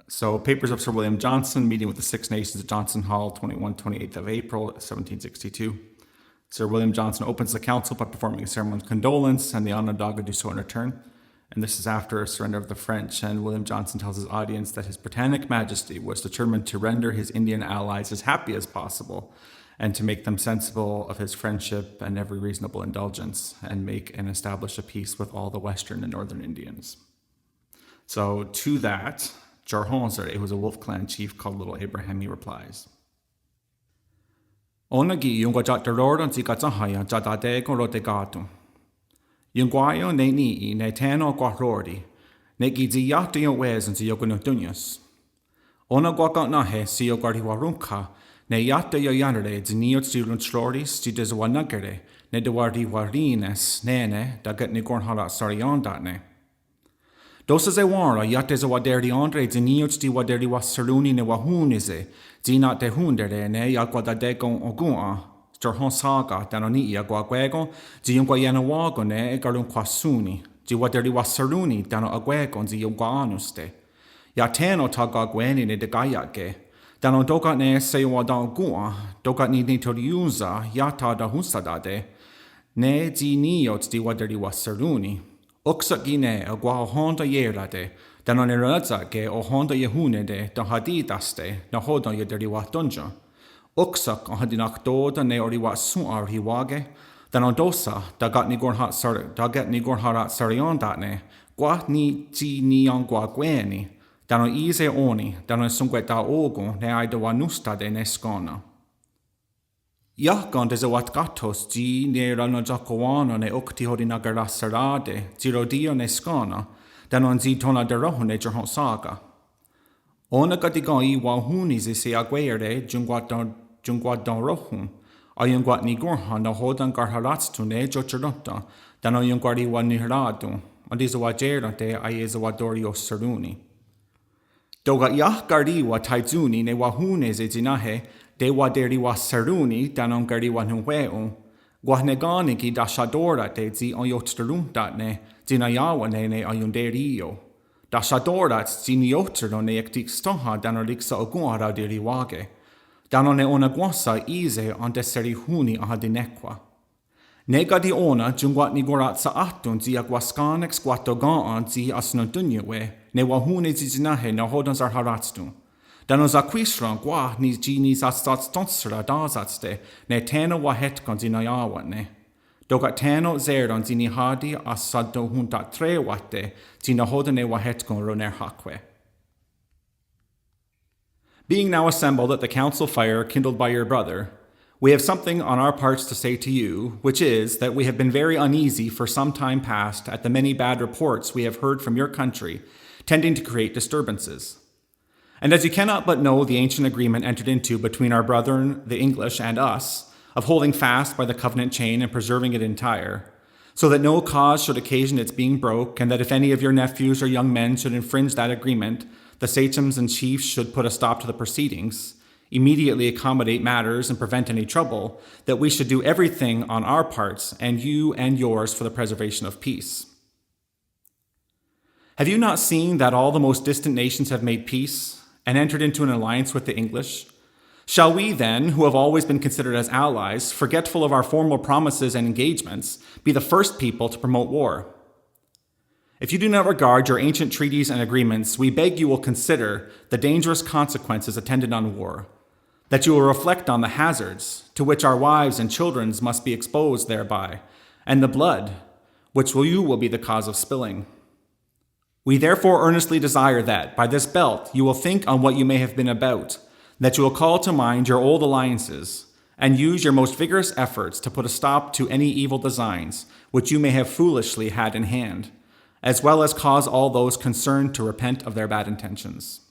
So, Papers of Sir William Johnson, meeting with the Six Nations at Johnson Hall, 28th of April, 1762. Sir William Johnson opens the council by performing a ceremony of condolence, and the Onondaga do so in return. And this is after a surrender of the French, and William Johnson tells his audience that His Britannick Majesty was determined to render his Indian allies as happy as possible, and to make them sensible of his friendship and every reasonable indulgence, and make and establish a peace with all the Western and Northern Indians. So to that, Jarhonser, who was a Wolf Clan chief called Little Abraham, he replies, Onagi yung jatteroran si katsahaya jadade ko rote gatu. Yung guayo ne ni ne tano guarori, ne gizi yate yung wezen si yoguno dunyas. Ona guakat nahe si yogari warunka, ne yate yo yanere ziniot si lunchloris si deswanagere, ne dewari warines nene dagat ni gornhala sariondatne. Dosas e wara yates a waderi andre ziniot di waderi wasaruni ne wahunize, zina te hundere ne yaguadadekon ogua, Jarhon saga danoni iaguaguego, ziungua yanawago ne egarun quasuni, di waderi wasaruni dano aguegon zi yoguanuste. Yateno tagagueni ne degayake, dano dogat ne sewadan gua, dogat ni nitoriuza yata da husadade, ne ziniot di waderi wasaruni. Uksak gine a gwa honda yerade, dan on erazake o honda yehunede da hadidaste, na hoda yederi wa dunja. Uksak o hadinak doda ne oriwa suar hiwage, dan on dosa da gat ni gornhat sariondatne, gwa ni ti ni on gwa gweni, dan on ise oni, dan on sungweta ogo ne aida wa nustade ne skona. Yakon des wat gatos di ne rano jacoano ne ukti hodinagara sarade, zirodio ne skana, dan on zi tona de rohune Jarhon saga. Ona gadigon I wahuni se aguere jungwat don rohun, a yungwat ni gorhan na hodan garharatstu ne jocherota, dan on yungwari wa nihradu, and is a wajerate a is a wadorio saruni. Doga yah gardi wa taizuni ne wahune ze zinahe, de waderi wa saruni danon gari wa nuweu, guahnegani ki dashadora te zi on yotsterundatne, zinayawane ne ayunderio. Dashadorat zinioterno ne ektik stoha danoliksa oguara diriwage, danone ona guasa ize on deseri huni ahadinekwa. Nega di ona jungwat ni gorat sa atun zi agwaskanex guatogaan zi asnodunyewe, ne wahune zi zinahe na hodans arharatstun. Danos aquisran gwa ni ginis atstatstonsra dazatste, ne teno wahetkon zinayawane. Dogat teno zerdon zini hadi asado hunta tre wate, zina hodane wahetkon roner hakwe. Being now assembled at the council fire kindled by your brother, we have something on our parts to say to you, which is that we have been very uneasy for some time past at the many bad reports we have heard from your country, tending to create disturbances. And as you cannot but know the ancient agreement entered into between our brethren, the English, and us, of holding fast by the covenant chain and preserving it entire, so that no cause should occasion its being broke, and that if any of your nephews or young men should infringe that agreement, the sachems and chiefs should put a stop to the proceedings, immediately accommodate matters and prevent any trouble, that we should do everything on our parts, and you and yours, for the preservation of peace. Have you not seen that all the most distant nations have made peace, and entered into an alliance with the English? Shall we then, who have always been considered as allies, forgetful of our formal promises and engagements, be the first people to promote war? If you do not regard your ancient treaties and agreements, we beg you will consider the dangerous consequences attendant on war, that you will reflect on the hazards to which our wives and children must be exposed thereby, and the blood which you will be the cause of spilling. We therefore earnestly desire that, by this belt, you will think on what you may have been about, that you will call to mind your old alliances, and use your most vigorous efforts to put a stop to any evil designs which you may have foolishly had in hand, as well as cause all those concerned to repent of their bad intentions.